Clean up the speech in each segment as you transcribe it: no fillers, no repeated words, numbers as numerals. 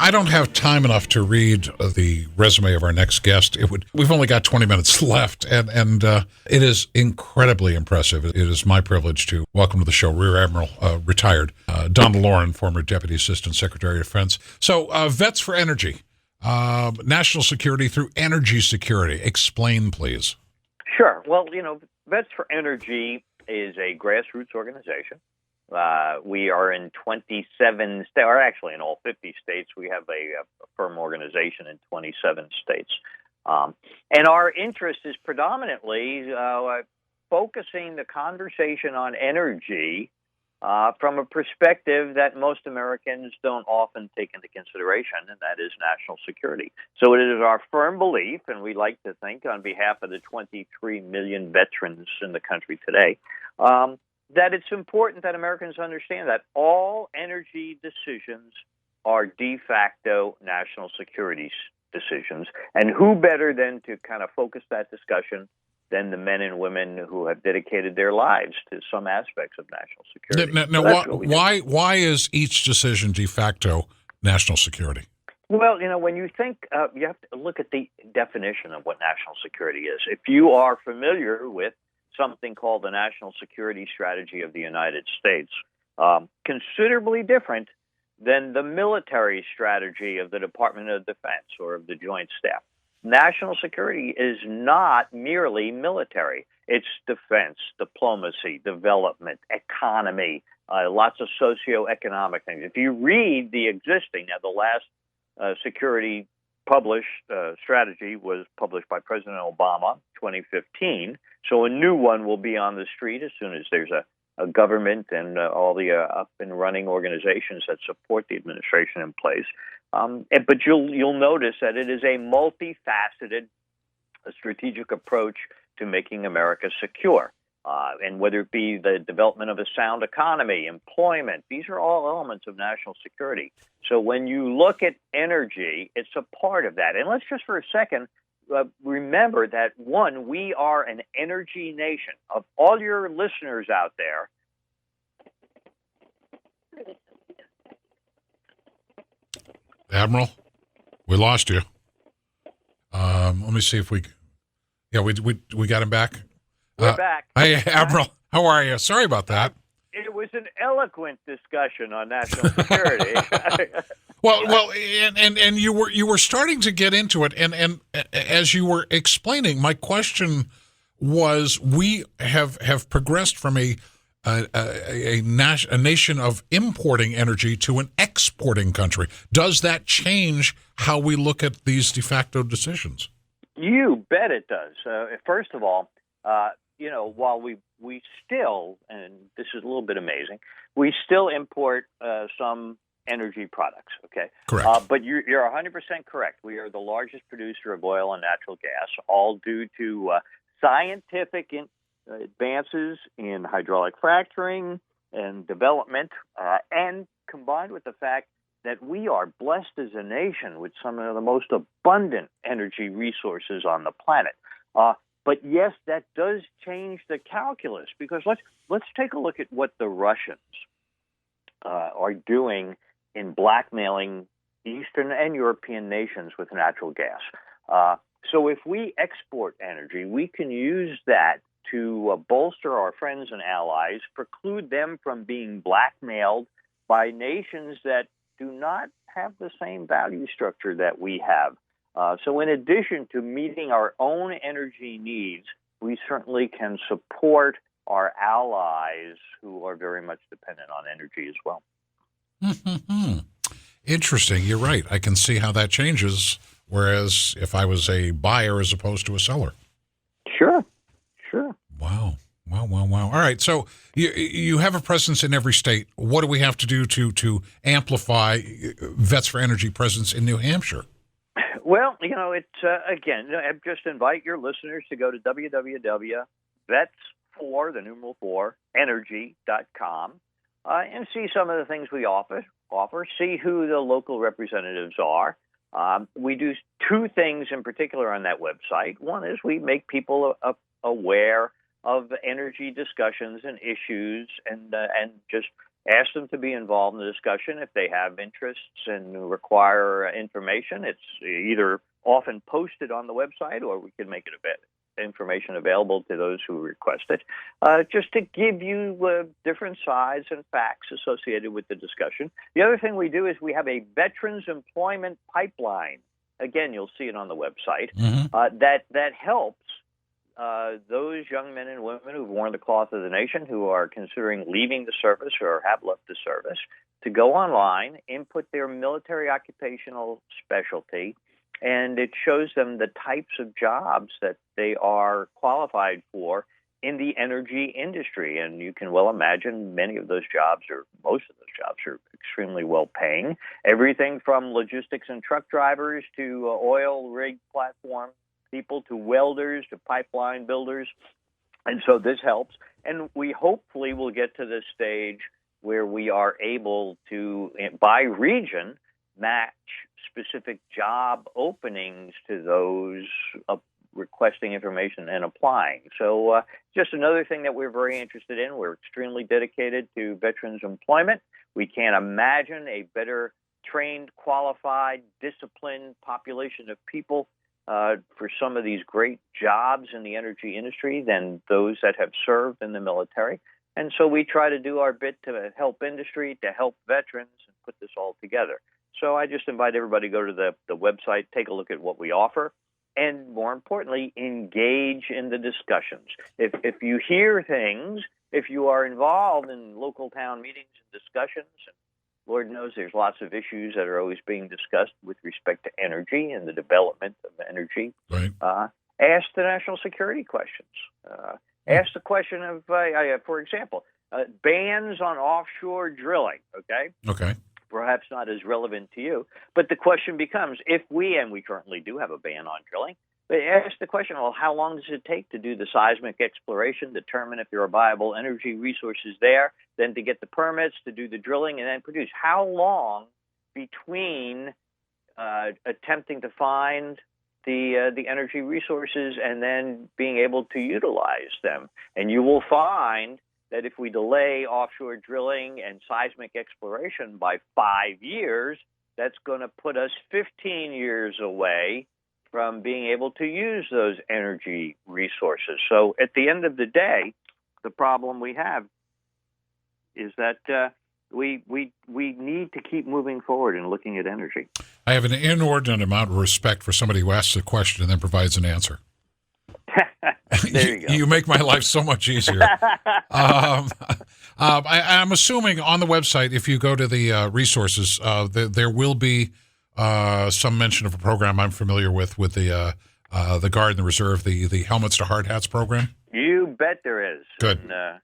I don't have time enough to read the resume of our next guest. We've only got 20 minutes left, and it is incredibly impressive. It is my privilege to welcome to the show Rear Admiral, retired, Donald Loren, former Deputy Assistant Secretary of Defense. So, Vets for Energy, national security through energy security. Explain, please. Sure. Well, Vets for Energy is a grassroots organization. We are in 27 states, or actually in all 50 states. We have a firm organization in 27 states. And our interest is predominantly focusing the conversation on energy from a perspective that most Americans don't often take into consideration, and that is national security. So it is our firm belief, and we like to think on behalf of the 23 million veterans in the country today, that it's important that Americans understand that all energy decisions are de facto national security decisions. And who better than to kind of focus that discussion than the men and women who have dedicated their lives to some aspects of national security. Now, why is each decision de facto national security? Well, when you think, you have to look at the definition of what national security is. If you are familiar with something called the National Security Strategy of the United States, considerably different than the military strategy of the Department of Defense or of the Joint Staff. National security is not merely military. It's defense, diplomacy, development, economy, lots of socioeconomic things. If you read the existing, now the last security published strategy was published by President Obama, 2015. So a new one will be on the street as soon as there's a government and all the up and running organizations that support the administration in place. But you'll notice that it is a multifaceted strategic approach to making America secure. And whether it be the development of a sound economy, employment, these are all elements of national security. So when you look at energy, it's a part of that. And let's just for a second remember that, one, we are an energy nation. Of all your listeners out there, Admiral, we lost you. Let me see if we got him back. We're back. Hey, Admiral, how are you? Sorry about that. It was an eloquent discussion on national security. Well, and you were starting to get into it, and as you were explaining, my question was: we have progressed from a nation of importing energy to an exporting country. Does that change how we look at these de facto decisions? You bet it does. First of all, while we still, and this is a little bit amazing, we still import some energy products, okay? Correct. But you're 100% correct. We are the largest producer of oil and natural gas, all due to scientific advances in hydraulic fracturing and development, and combined with the fact that we are blessed as a nation with some of the most abundant energy resources on the planet. But yes, that does change the calculus, because let's take a look at what the Russians are doing in blackmailing Eastern and European nations with natural gas. So if we export energy, we can use that to bolster our friends and allies, preclude them from being blackmailed by nations that do not have the same value structure that we have. So in addition to meeting our own energy needs, we certainly can support our allies who are very much dependent on energy as well. Interesting. You're right. I can see how that changes, whereas if I was a buyer as opposed to a seller. Sure. Wow. All right. So you have a presence in every state. What do we have to do to amplify Vets for Energy presence in New Hampshire? Well, it's, again, I just invite your listeners to go to www.vets4energy.com and see some of the things we offer, see who the local representatives are. We do two things in particular on that website. One is we make people aware of energy discussions and issues and just Ask them to be involved in the discussion if they have interests and require information. It's either often posted on the website, or we can make it information available to those who request it, just to give you different sides and facts associated with the discussion. The other thing we do is we have a veterans employment pipeline. Again, you'll see it on the website. That helps those young men and women who've worn the cloth of the nation, who are considering leaving the service or have left the service, to go online, input their military occupational specialty, and it shows them the types of jobs that they are qualified for in the energy industry. And you can well imagine many of those jobs, or most of those jobs, are extremely well paying. Everything from logistics and truck drivers to oil rig platform people to welders to pipeline builders. And so this helps. And we hopefully will get to this stage where we are able to, by region, match specific job openings to those requesting information and applying. So just another thing that we're very interested in. We're extremely dedicated to veterans employment. We can't imagine a better trained, qualified, disciplined population of people for some of these great jobs in the energy industry than those that have served in the military. And so we try to do our bit to help industry, to help veterans, and put this all together. So I just invite everybody to go to the website, take a look at what we offer, and more importantly, engage in the discussions. If you hear things, if you are involved in local town meetings and discussions, and Lord knows there's lots of issues that are always being discussed with respect to energy and the development of energy. Right. Ask the national security questions. Ask the question of, for example, bans on offshore drilling, okay? Okay. Perhaps not as relevant to you, but the question becomes, if we, and we currently do have a ban on drilling, but ask the question, well, how long does it take to do the seismic exploration, determine if there are viable energy resources there, then to get the permits, to do the drilling, and then produce? How long between attempting to find the energy resources and then being able to utilize them? And you will find that if we delay offshore drilling and seismic exploration by 5 years, that's going to put us 15 years away from being able to use those energy resources. So at the end of the day, the problem we have is that we need to keep moving forward and looking at energy. I have an inordinate amount of respect for somebody who asks a question and then provides an answer. There you go. You make my life so much easier. I'm assuming on the website, if you go to the resources, there will be some mention of a program I'm familiar with the Guard and the Reserve, the Helmets to Hard Hats program. You bet there is. Good. And,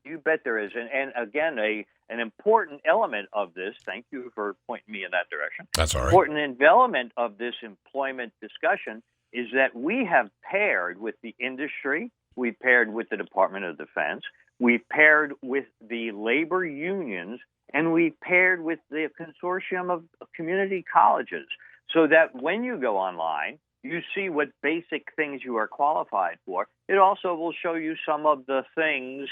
you bet there is. And again, an important element of this, thank you for pointing me in that direction. That's all right. Important element of this employment discussion is that we have paired with the industry, we've paired with the Department of Defense, we've paired with the labor unions, and we've paired with the consortium of community colleges, so that when you go online, you see what basic things you are qualified for. It also will show you some of the things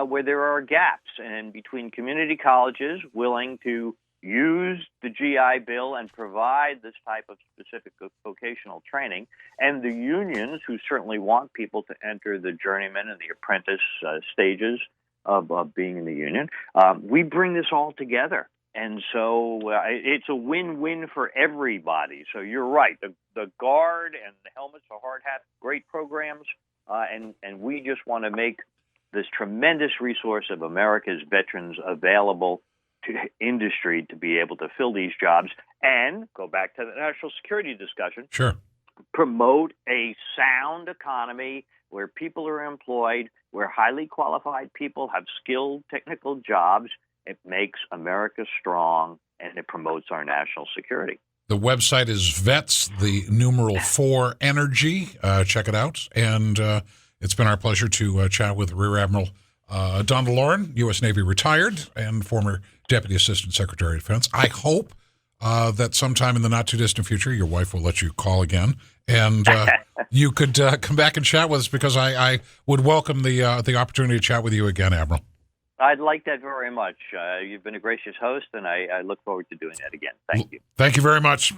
where there are gaps, and between community colleges willing to use the GI Bill and provide this type of specific vocational training, and the unions who certainly want people to enter the journeyman and the apprentice stages of being in the union, we bring this all together. And so it's a win-win for everybody. So you're right. The Guard and the Helmets to Hard Hats, great programs, and we just want to make this tremendous resource of America's veterans available to industry to be able to fill these jobs and go back to the national security discussion. Sure. Promote a sound economy where people are employed, where highly qualified people have skilled technical jobs. It makes America strong, and it promotes our national security. The website is VETS, the numeral 4 Energy. Check it out. And it's been our pleasure to chat with Rear Admiral Donald Loren, U.S. Navy retired and former Deputy Assistant Secretary of Defense. I hope that sometime in the not-too-distant future, your wife will let you call again, and you could come back and chat with us, because I would welcome the opportunity to chat with you again, Admiral. I'd like that very much. You've been a gracious host, and I look forward to doing that again. Thank you. Thank you very much.